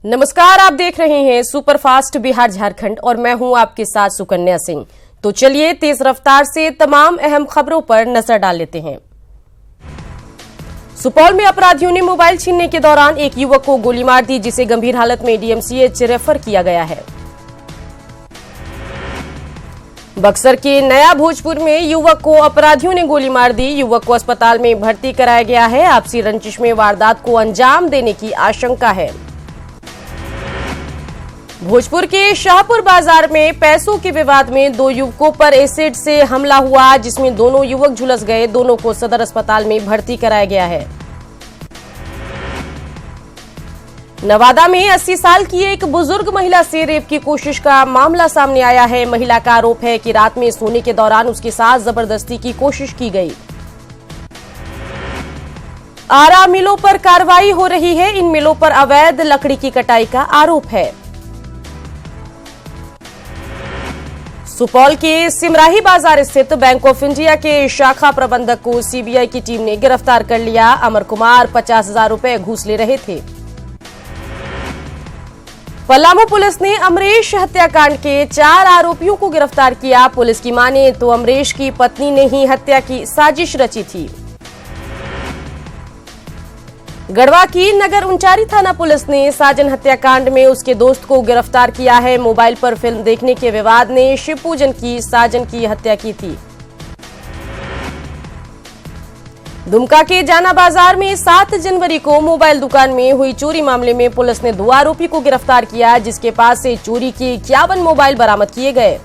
नमस्कार, आप देख रहे हैं सुपरफास्ट बिहार झारखंड और मैं हूं आपके साथ सुकन्या सिंह। तो चलिए तेज रफ्तार से तमाम अहम खबरों पर नजर डाल लेते हैं। सुपौल में अपराधियों ने मोबाइल छीनने के दौरान एक युवक को गोली मार दी, जिसे गंभीर हालत में डीएमसीएच रेफर किया गया है। बक्सर के नया भोजपुर में युवक को अपराधियों ने गोली मार दी। युवक को अस्पताल में भर्ती कराया गया है। आपसी रंजिश में वारदात को अंजाम देने की आशंका है। भोजपुर के शाहपुर बाजार में पैसों के विवाद में दो युवकों पर एसिड से हमला हुआ, जिसमें दोनों युवक झुलस गए। दोनों को सदर अस्पताल में भर्ती कराया गया है। नवादा में 80 साल की एक बुजुर्ग महिला से रेप की कोशिश का मामला सामने आया है। महिला का आरोप है कि रात में सोने के दौरान उसके साथ जबरदस्ती की कोशिश की गई। आरा मिलों पर कार्रवाई हो रही है। इन मिलों पर अवैध लकड़ी की कटाई का आरोप है। सुपौल के सिमराही बाजार स्थित बैंक ऑफ इंडिया के शाखा प्रबंधक को सीबीआई की टीम ने गिरफ्तार कर लिया। अमर कुमार 50,000 रुपए घूस ले रहे थे। पलामू पुलिस ने अमरीश हत्याकांड के 4 आरोपियों को गिरफ्तार किया। पुलिस की माने तो अमरीश की पत्नी ने ही हत्या की साजिश रची थी। गढ़वा की नगर उंचारी थाना पुलिस ने साजन हत्याकांड में उसके दोस्त को गिरफ्तार किया है। मोबाइल पर फिल्म देखने के विवाद ने शिव पूजन की साजन की हत्या की थी। दुमका के जाना बाजार में 7 जनवरी को मोबाइल दुकान में हुई चोरी मामले में पुलिस ने 2 आरोपी को गिरफ्तार किया, जिसके पास से चोरी के 51 मोबाइल बरामद किए गए।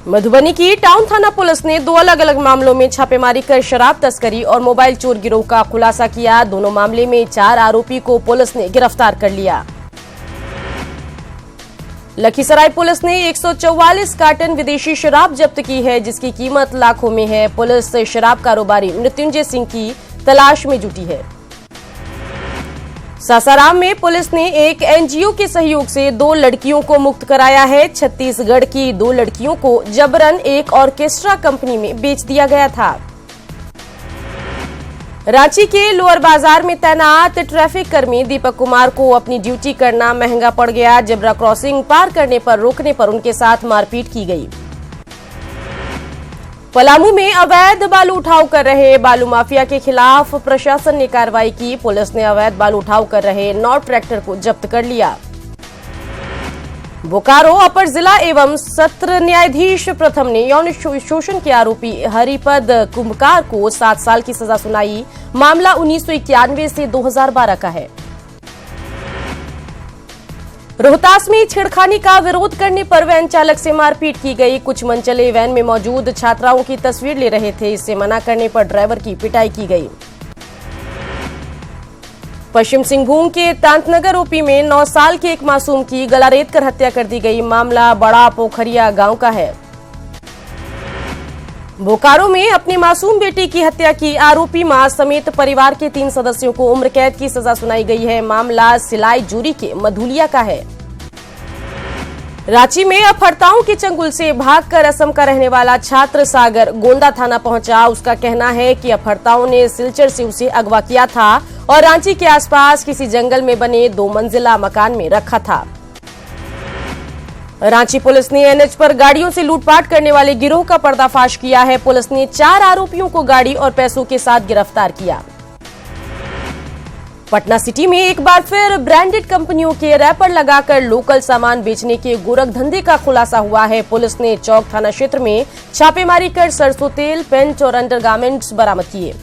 मधुबनी की टाउन थाना पुलिस ने 2 अलग अलग मामलों में छापेमारी कर शराब तस्करी और मोबाइल चोर गिरोह का खुलासा किया। दोनों मामले में 4 आरोपी को पुलिस ने गिरफ्तार कर लिया। लखीसराय पुलिस ने 144 कार्टन विदेशी शराब जब्त की है, जिसकी कीमत लाखों में है। पुलिस शराब कारोबारी मृत्युंजय सिंह की तलाश में जुटी है। सासाराम में पुलिस ने एक एनजीओ के सहयोग से 2 लड़कियों को मुक्त कराया है। छत्तीसगढ़ की 2 लड़कियों को जबरन एक ऑर्केस्ट्रा कंपनी में बेच दिया गया था। रांची के लोअर बाजार में तैनात ट्रैफिक कर्मी दीपक कुमार को अपनी ड्यूटी करना महंगा पड़ गया। जेब्रा क्रॉसिंग पार करने पर रोकने पर उनके साथ मारपीट की गई। पलामू में अवैध बालू उठाव कर रहे बालू माफिया के खिलाफ प्रशासन ने कार्रवाई की। पुलिस ने अवैध बालू उठाव कर रहे 9 ट्रैक्टर को जब्त कर लिया। बोकारो अपर जिला एवं सत्र न्यायाधीश प्रथम ने यौन शोषण के आरोपी हरिपद कुंभकार को 7 साल की सजा सुनाई। मामला 1991 से 2012 का है। रोहतास में छेड़खानी का विरोध करने पर वैन चालक से मारपीट की गई। कुछ मनचले वैन में मौजूद छात्राओं की तस्वीर ले रहे थे। इससे मना करने पर ड्राइवर की पिटाई की गई। पश्चिम सिंहभूम के तांतनगर ओपी में 9 साल के एक मासूम की गला रेत कर हत्या कर दी गई। मामला बड़ा पोखरिया गांव का है। बोकारो में अपनी मासूम बेटी की हत्या की आरोपी मां समेत परिवार के 3 सदस्यों को उम्र कैद की सजा सुनाई गई है। मामला सिलाई जूरी के मधुलिया का है। रांची में अपहर्ताओं के चंगुल से भागकर असम का रहने वाला छात्र सागर गोंदा थाना पहुंचा। उसका कहना है कि अपहर्ताओं ने सिलचर से उसे अगवा किया था और रांची के आसपास किसी जंगल में बने 2 मंजिला मकान में रखा था। रांची पुलिस ने एनएच पर गाड़ियों से लूटपाट करने वाले गिरोह का पर्दाफाश किया है। पुलिस ने 4 आरोपियों को गाड़ी और पैसों के साथ गिरफ्तार किया। पटना सिटी में एक बार फिर ब्रांडेड कंपनियों के रैपर लगाकर लोकल सामान बेचने के गोरख धंधे का खुलासा हुआ है। पुलिस ने चौक थाना क्षेत्र में छापेमारी कर सरसों तेल, पेंट और अंडरगारमेंट्स बरामद किए।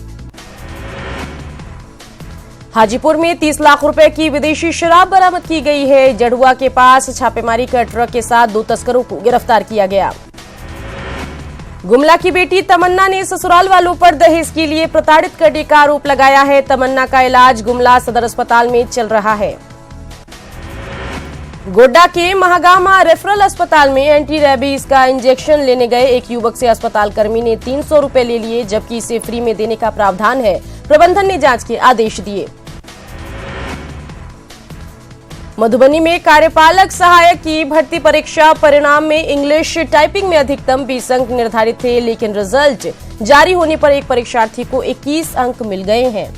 हाजीपुर में 30 लाख रुपए की विदेशी शराब बरामद की गई है। जड़ुआ के पास छापेमारी कर ट्रक के साथ 2 तस्करों को गिरफ्तार किया गया। गुमला की बेटी तमन्ना ने ससुराल वालों पर दहेज के लिए प्रताड़ित करने का आरोप लगाया है। तमन्ना का इलाज गुमला सदर अस्पताल में चल रहा है। गोड्डा के महागामा रेफरल अस्पताल में एंटी रेबीज का इंजेक्शन लेने गए एक युवक से अस्पताल कर्मी ने 300 रुपए ले लिए, जबकि इसे फ्री में देने का प्रावधान है। प्रबंधन ने जांच के आदेश दिए। मधुबनी में कार्यपालक सहायक की भर्ती परीक्षा परिणाम में इंग्लिश टाइपिंग में अधिकतम 20 अंक निर्धारित थे, लेकिन रिजल्ट जारी होने पर एक परीक्षार्थी को 21 अंक मिल गए हैं।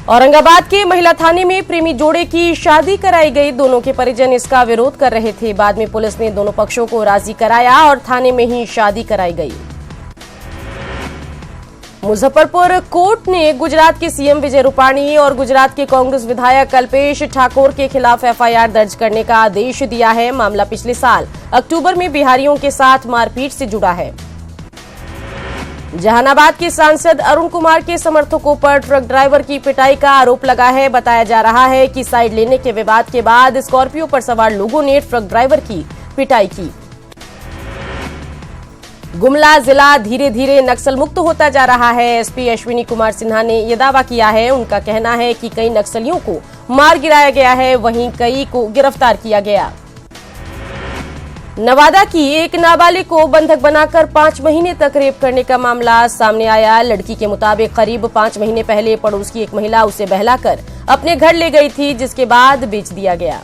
औरंगाबाद के महिला थाने में प्रेमी जोड़े की शादी कराई गई। दोनों के परिजन इसका विरोध कर रहे थे। बाद में पुलिस ने दोनों पक्षों को राजी कराया और थाने में ही शादी कराई गई। मुजफ्फरपुर कोर्ट ने गुजरात के सीएम विजय रूपाणी और गुजरात के कांग्रेस विधायक कल्पेश ठाकुर के खिलाफ एफआईआर दर्ज करने का आदेश दिया है। मामला पिछले साल अक्टूबर में बिहारियों के साथ मारपीट से जुड़ा है। जहानाबाद के सांसद अरुण कुमार के समर्थकों पर ट्रक ड्राइवर की पिटाई का आरोप लगा है। बताया जा रहा है कि साइड लेने के विवाद के बाद स्कॉर्पियो पर सवार लोगों ने ट्रक ड्राइवर की पिटाई की। गुमला जिला धीरे धीरे नक्सल मुक्त होता जा रहा है। एसपी अश्विनी कुमार सिन्हा ने यह दावा किया है। उनका कहना है कि कई नक्सलियों को मार गिराया गया है, वहीं कई को गिरफ्तार किया गया। नवादा की एक नाबालिग को बंधक बनाकर 5 महीने तक रेप करने का मामला सामने आया। लड़की के मुताबिक करीब 5 महीने पहले पड़ोस की एक महिला उसे बहलाकर अपने घर ले गई थी, जिसके बाद बेच दिया गया।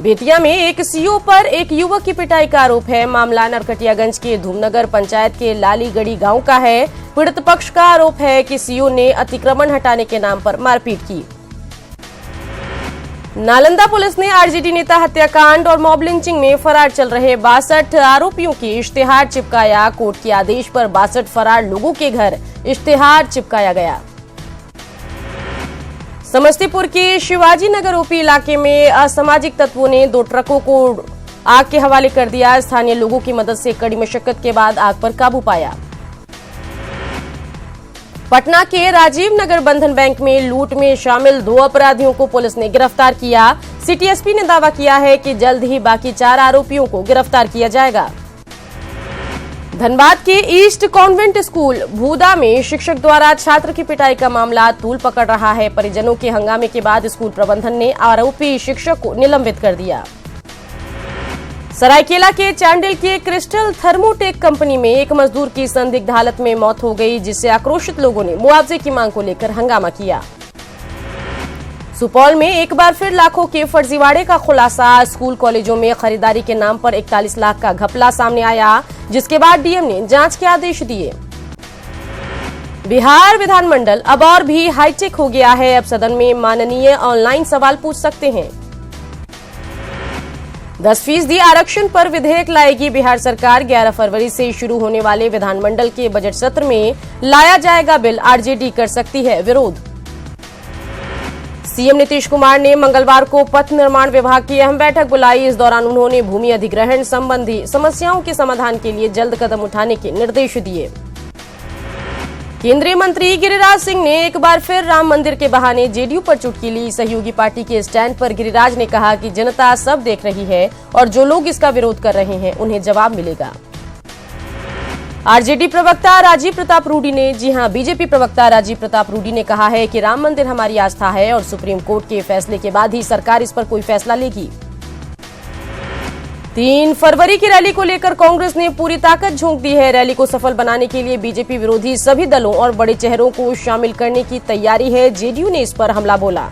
बेतिया में एक सीओ पर एक युवक की पिटाई का आरोप है। मामला नरकटियागंज के धूमनगर पंचायत के लालीगढ़ी गांव का है। पीड़ित पक्ष का आरोप है कि सीओ ने अतिक्रमण हटाने के नाम पर मारपीट की। नालंदा पुलिस ने आरजेडी नेता हत्याकांड और मॉब लिंचिंग में फरार चल रहे 62 आरोपियों की इश्तेहार चिपकाया। कोर्ट के आदेश पर 62 फरार लोगों के घर इश्तेहार चिपकाया गया। समस्तीपुर के शिवाजी नगर ओपी इलाके में असामाजिक तत्वों ने 2 ट्रकों को आग के हवाले कर दिया। स्थानीय लोगों की मदद से कड़ी मशक्कत के बाद आग पर काबू पाया। पटना के राजीव नगर बंधन बैंक में लूट में शामिल 2 अपराधियों को पुलिस ने गिरफ्तार किया। सिटी एसपी ने दावा किया है कि जल्द ही बाकी 4 आरोपियों को गिरफ्तार किया जाएगा। धनबाद के ईस्ट कॉन्वेंट स्कूल भूदा में शिक्षक द्वारा छात्र की पिटाई का मामला तूल पकड़ रहा है। परिजनों के हंगामे के बाद स्कूल प्रबंधन ने आरोपी शिक्षक को निलंबित कर दिया। सरायकेला के चांडिल के क्रिस्टल थर्मोटेक कंपनी में एक मजदूर की संदिग्ध हालत में मौत हो गई, जिससे आक्रोशित लोगों ने मुआवजे की मांग को लेकर हंगामा किया। सुपौल में एक बार फिर लाखों के फर्जीवाड़े का खुलासा। स्कूल कॉलेजों में खरीदारी के नाम पर 41 लाख का घपला सामने आया, जिसके बाद डीएम ने जांच के आदेश दिए। बिहार विधानमंडल अब और भी हाईटेक हो गया है। अब सदन में माननीय ऑनलाइन सवाल पूछ सकते हैं। 10% आरक्षण पर विधेयक लाएगी बिहार सरकार। 11 फरवरी से शुरू होने वाले विधानमंडल के बजट सत्र में लाया जाएगा बिल। आरजेडी कर सकती है विरोध। सीएम नीतीश कुमार ने मंगलवार को पथ निर्माण विभाग की अहम बैठक बुलाई। इस दौरान उन्होंने भूमि अधिग्रहण संबंधी समस्याओं के समाधान के लिए जल्द कदम उठाने के निर्देश दिए। केंद्रीय मंत्री गिरिराज सिंह ने एक बार फिर राम मंदिर के बहाने जेडीयू पर चुटकी ली। सहयोगी पार्टी के स्टैंड पर गिरिराज ने कहा कि जनता सब देख रही है और जो लोग इसका विरोध कर रहे हैं उन्हें जवाब मिलेगा। आरजेडी प्रवक्ता राजीव प्रताप रूडी ने बीजेपी प्रवक्ता राजीव प्रताप रूडी ने कहा है कि राम मंदिर हमारी आस्था है और सुप्रीम कोर्ट के फैसले के बाद ही सरकार इस पर कोई फैसला लेगी। 3 फरवरी की रैली को लेकर कांग्रेस ने पूरी ताकत झोंक दी है। रैली को सफल बनाने के लिए बीजेपी विरोधी सभी दलों और बड़े चेहरों को शामिल करने की तैयारी है। जेडीयू ने इस पर हमला बोला।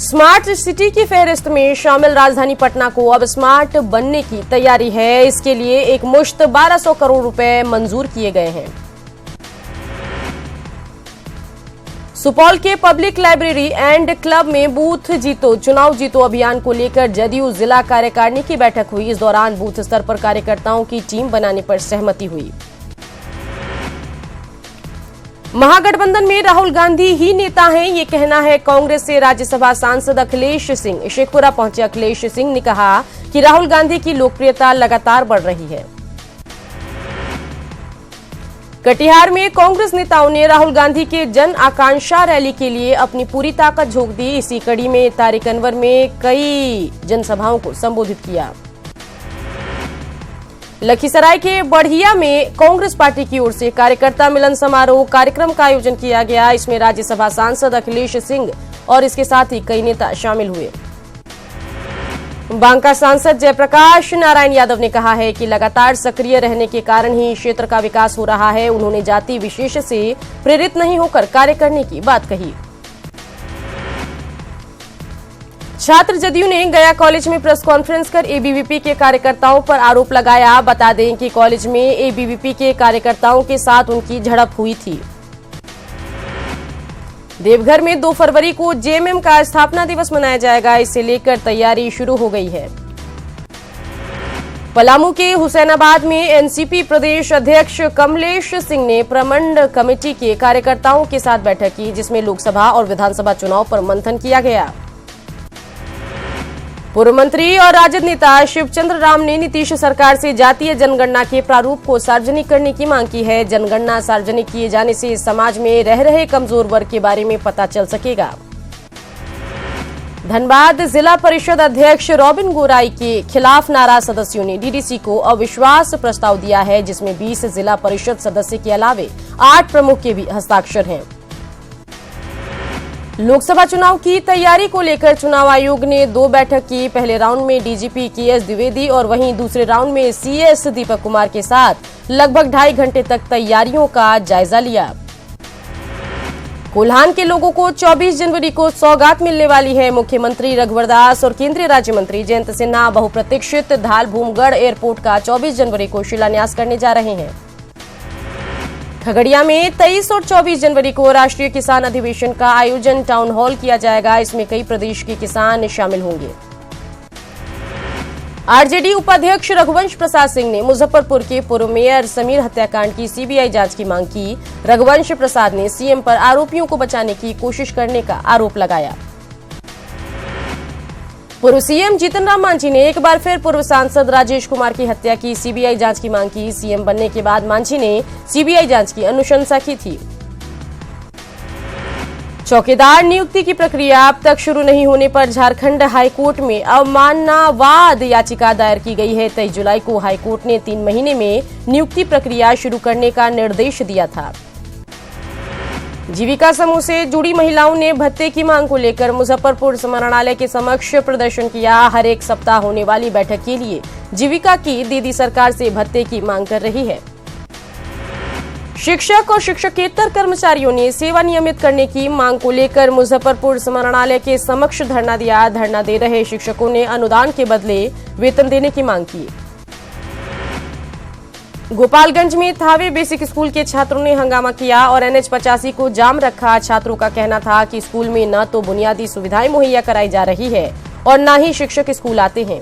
स्मार्ट सिटी की फहरिस्त में शामिल राजधानी पटना को अब स्मार्ट बनने की तैयारी है। इसके लिए एक मुश्त 1200 करोड़ रुपए मंजूर किए गए हैं। सुपौल के पब्लिक लाइब्रेरी एंड क्लब में बूथ जीतो चुनाव जीतो अभियान को लेकर जदयू जिला कार्यकारिणी की बैठक हुई। इस दौरान बूथ स्तर पर कार्यकर्ताओं की टीम बनाने पर सहमति हुई। महागठबंधन में राहुल गांधी ही नेता हैं, ये कहना है कांग्रेस से राज्यसभा सांसद अखिलेश सिंह। शेखपुरा पहुंचे अखिलेश सिंह ने कहा कि राहुल गांधी की लोकप्रियता लगातार बढ़ रही है। कटिहार में कांग्रेस नेताओं ने राहुल गांधी के जन आकांक्षा रैली के लिए अपनी पूरी ताकत झोंक दी। इसी कड़ी में तारिक अनवर में कई जनसभाओं को संबोधित किया। लखीसराय के बढ़िया में कांग्रेस पार्टी की ओर से कार्यकर्ता मिलन समारोह कार्यक्रम का आयोजन किया गया। इसमें राज्यसभा सांसद अखिलेश सिंह और इसके साथ ही कई नेता शामिल हुए। बांका सांसद जयप्रकाश नारायण यादव ने कहा है कि लगातार सक्रिय रहने के कारण ही क्षेत्र का विकास हो रहा है। उन्होंने जाति विशेष से प्रेरित नहीं होकर कार्य करने की बात कही। छात्र जदयू ने गया कॉलेज में प्रेस कॉन्फ्रेंस कर एबीवीपी के कार्यकर्ताओं पर आरोप लगाया। बता दें कि कॉलेज में एबीवीपी के कार्यकर्ताओं के साथ उनकी झड़प हुई थी। देवघर में 2 फरवरी को जेएमएम का स्थापना दिवस मनाया जाएगा। इसे लेकर तैयारी शुरू हो गई है। पलामू के हुसैनाबाद में एनसीपी प्रदेश अध्यक्ष कमलेश सिंह ने प्रमंड कमेटी के कार्यकर्ताओं के साथ बैठक की, जिसमें लोकसभा और विधानसभा चुनाव पर मंथन किया गया। पूर्व मंत्री और राजद नेता शिवचंद्र राम ने नीतीश सरकार से जातीय जनगणना के प्रारूप को सार्वजनिक करने की मांग की है। जनगणना सार्वजनिक किए जाने से समाज में रह रहे कमजोर वर्ग के बारे में पता चल सकेगा। धनबाद जिला परिषद अध्यक्ष रॉबिन गोराई के खिलाफ नाराज सदस्यों ने डीडीसी को अविश्वास प्रस्ताव दिया है, जिसमें 20 जिला परिषद सदस्य के अलावे 8 प्रमुख के भी हस्ताक्षर हैं। लोकसभा चुनाव की तैयारी को लेकर चुनाव आयोग ने 2 बैठक की। पहले राउंड में डीजीपी केएस द्विवेदी और वहीं दूसरे राउंड में सीएस दीपक कुमार के साथ लगभग 2.5 घंटे तक तैयारियों का जायजा लिया। कोल्हान के लोगों को 24 जनवरी को सौगात मिलने वाली है। मुख्यमंत्री रघुवर दास और केंद्रीय राज्य मंत्री जयंत सिन्हा बहुप्रतीक्षित धाल भूमगढ़ एयरपोर्ट का 24 जनवरी को शिलान्यास करने जा रहे हैं। खगड़िया में 23 और 24 जनवरी को राष्ट्रीय किसान अधिवेशन का आयोजन टाउन हॉल किया जाएगा। इसमें कई प्रदेश के किसान शामिल होंगे। आरजेडी उपाध्यक्ष रघुवंश प्रसाद सिंह ने मुजफ्फरपुर के पूर्व मेयर समीर हत्याकांड की सीबीआई जांच की मांग की। रघुवंश प्रसाद ने सीएम पर आरोपियों को बचाने की कोशिश करने का आरोप लगाया। पूर्व सीएम जीतन राम मांझी ने एक बार फिर पूर्व सांसद राजेश कुमार की हत्या की सीबीआई जांच की मांग की। सीएम बनने के बाद मांझी ने सीबीआई जांच की अनुशंसा की थी। चौकीदार नियुक्ति की प्रक्रिया अब तक शुरू नहीं होने पर झारखंड हाईकोर्ट में अवमाननावाद याचिका दायर की गई है। 23 जुलाई को हाईकोर्ट ने 3 महीने में नियुक्ति प्रक्रिया शुरू करने का निर्देश दिया था। जीविका समूह से जुड़ी महिलाओं ने भत्ते की मांग को लेकर मुजफ्फरपुर समाहरणालय के समक्ष प्रदर्शन किया। हर एक सप्ताह होने वाली बैठक के लिए जीविका की दीदी सरकार से भत्ते की मांग कर रही है। शिक्षक और शिक्षकेतर कर्मचारियों ने सेवा नियमित करने की मांग को लेकर मुजफ्फरपुर समाहरणालय के समक्ष धरना दिया। धरना दे रहे शिक्षकों ने अनुदान के बदले वेतन देने की मांग की। गोपालगंज में थावे बेसिक स्कूल के छात्रों ने हंगामा किया और NH 85 को जाम रखा। छात्रों का कहना था कि स्कूल में न तो बुनियादी सुविधाएं मुहैया कराई जा रही है और न ही शिक्षक स्कूल आते हैं।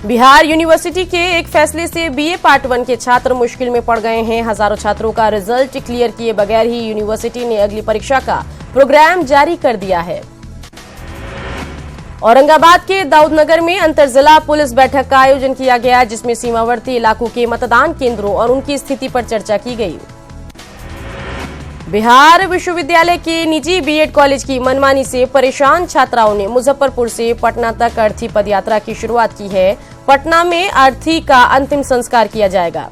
बिहार यूनिवर्सिटी के एक फैसले से बीए पार्ट 1 के छात्र मुश्किल में पड़ गए हैं। हजारों छात्रों का रिजल्ट क्लियर किए बगैर ही यूनिवर्सिटी ने अगली परीक्षा का प्रोग्राम जारी कर दिया है। औरंगाबाद के दाऊदनगर में अंतर जिला पुलिस बैठक का आयोजन किया गया, जिसमें सीमावर्ती इलाकों के मतदान केंद्रों और उनकी स्थिति पर चर्चा की गई। बिहार विश्वविद्यालय के निजी बीएड कॉलेज की मनमानी से परेशान छात्राओं ने मुजफ्फरपुर से पटना तक अर्थी पदयात्रा की शुरुआत की है। पटना में अर्थी का अंतिम संस्कार किया जाएगा।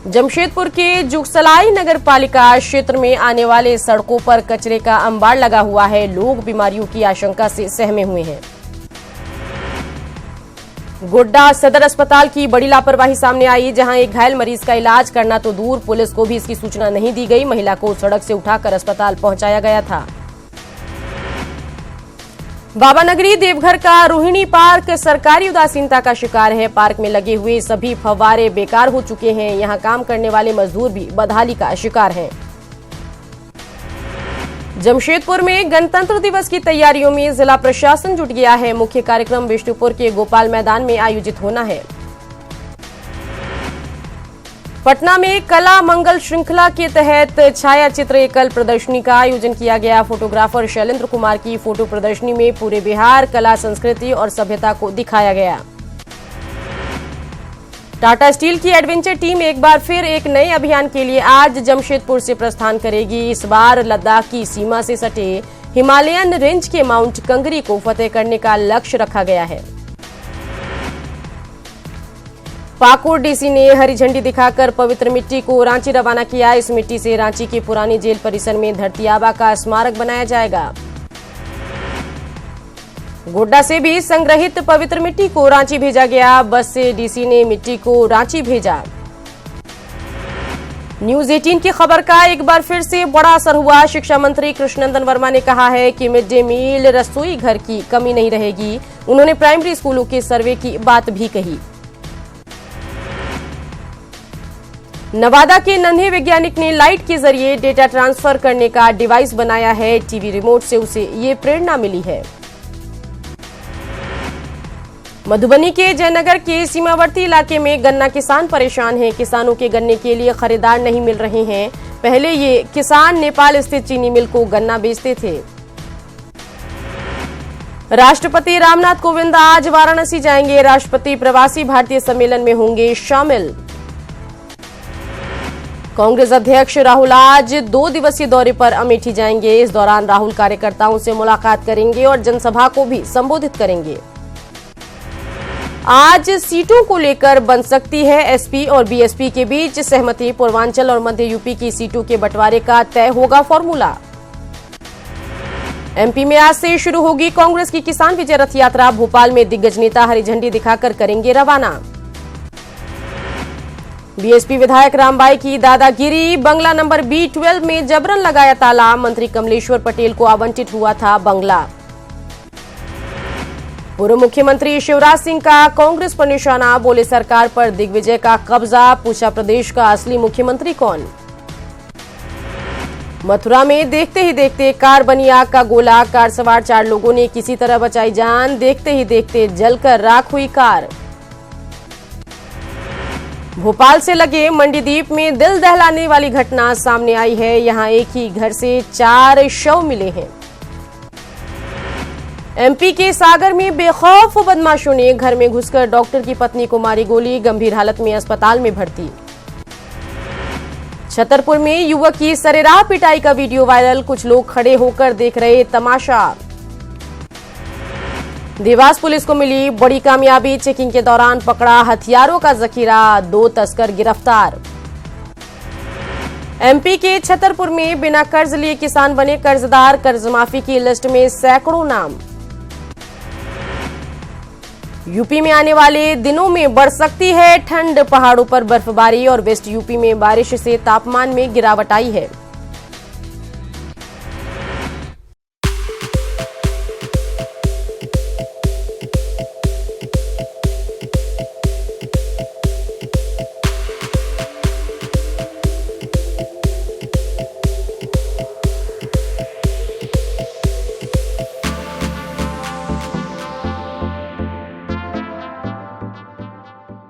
जमशेदपुर के जुगसलाई नगर पालिका क्षेत्र में आने वाले सड़कों पर कचरे का अंबार लगा हुआ है। लोग बीमारियों की आशंका से सहमे हुए हैं। गोड्डा सदर अस्पताल की बड़ी लापरवाही सामने आई, जहां एक घायल मरीज का इलाज करना तो दूर, पुलिस को भी इसकी सूचना नहीं दी गई। महिला को सड़क से उठाकर अस्पताल पहुंचाया गया था। बाबानगरी देवघर का रोहिणी पार्क सरकारी उदासीनता का शिकार है। पार्क में लगे हुए सभी फव्वारे बेकार हो चुके हैं। यहां काम करने वाले मजदूर भी बदहाली का शिकार हैं। जमशेदपुर में गणतंत्र दिवस की तैयारियों में जिला प्रशासन जुट गया है। मुख्य कार्यक्रम विष्णुपुर के गोपाल मैदान में आयोजित होना है। पटना में कला मंगल श्रृंखला के तहत छाया चित्र एकल प्रदर्शनी का आयोजन किया गया। फोटोग्राफर शैलेंद्र कुमार की फोटो प्रदर्शनी में पूरे बिहार कला, संस्कृति और सभ्यता को दिखाया गया। टाटा स्टील की एडवेंचर टीम एक बार फिर एक नए अभियान के लिए आज जमशेदपुर से प्रस्थान करेगी। इस बार लद्दाख की सीमा से सटे हिमालयन रेंज के माउंट कंगरी को फतेह करने का लक्ष्य रखा गया है। पाकुड़ डीसी ने हरी झंडी दिखाकर पवित्र मिट्टी को रांची रवाना किया। इस मिट्टी से रांची के पुरानी जेल परिसर में धरती आबा का स्मारक बनाया जाएगा। गोड्डा से भी संग्रहित पवित्र मिट्टी को रांची भेजा गया। बस से डीसी ने मिट्टी को रांची भेजा। न्यूज 18 की खबर का एक बार फिर से बड़ा असर हुआ। शिक्षा मंत्री कृष्णनंदन वर्मा ने कहा है कि मिड डे मील रसोई घर की कमी नहीं रहेगी। उन्होंने प्राइमरी स्कूलों के सर्वे की बात भी कही। नवादा के नन्हे वैज्ञानिक ने लाइट के जरिए डेटा ट्रांसफर करने का डिवाइस बनाया है। टीवी रिमोट से उसे ये प्रेरणा मिली है। मधुबनी के जयनगर के सीमावर्ती इलाके में गन्ना किसान परेशान हैं। किसानों के गन्ने के लिए खरीदार नहीं मिल रहे हैं। पहले ये किसान नेपाल स्थित चीनी मिल को गन्ना बेचते थे। राष्ट्रपति रामनाथ कोविंद आज वाराणसी जाएंगे। राष्ट्रपति प्रवासी भारतीय सम्मेलन में होंगे शामिल। कांग्रेस अध्यक्ष राहुल आज 2 दिवसीय दौरे पर अमेठी जाएंगे। इस दौरान राहुल कार्यकर्ताओं से मुलाकात करेंगे और जनसभा को भी संबोधित करेंगे। आज सीटों को लेकर बन सकती है एसपी और बीएसपी के बीच सहमति। पूर्वांचल और मध्य यूपी की सीटों के बंटवारे का तय होगा फॉर्मूला। एमपी में आज से शुरू होगी कांग्रेस की किसान विजय रथ यात्रा। भोपाल में दिग्गज नेता हरी झंडी दिखाकर करेंगे रवाना। बीएसपी विधायक रामबाई की दादागिरी। बंगला नंबर B12 में जबरन लगाया ताला। मंत्री कमलेश्वर पटेल को आवंटित हुआ था बंगला। पूर्व मुख्यमंत्री शिवराज सिंह का कांग्रेस पर निशाना। बोले सरकार पर दिग्विजय का कब्जा। पूछा प्रदेश का असली मुख्यमंत्री कौन। मथुरा में देखते ही देखते कार बनी आग का गोला। कार सवार 4 लोगों ने किसी तरह बचाई जान। देखते ही देखते जलकर राख हुई कार। भोपाल से लगे मंडीदीप में दिल दहलाने वाली घटना सामने आई है। यहां एक ही घर से 4 शव मिले हैं। एमपी के सागर में बेखौफ बदमाशों ने घर में घुसकर डॉक्टर की पत्नी को मारी गोली। गंभीर हालत में अस्पताल में भर्ती। छतरपुर में युवक की सरेराह पिटाई का वीडियो वायरल। कुछ लोग खड़े होकर देख रहे तमाशा। देवास पुलिस को मिली बड़ी कामयाबी। चेकिंग के दौरान पकड़ा हथियारों का जखीरा। 2 तस्कर गिरफ्तार। एमपी के छतरपुर में बिना कर्ज लिए किसान बने कर्जदार। कर्ज माफी की लिस्ट में सैकड़ों नाम। यूपी में आने वाले दिनों में बढ़ सकती है ठंड। पहाड़ों पर बर्फबारी और वेस्ट यूपी में बारिश से तापमान में गिरावट आई है।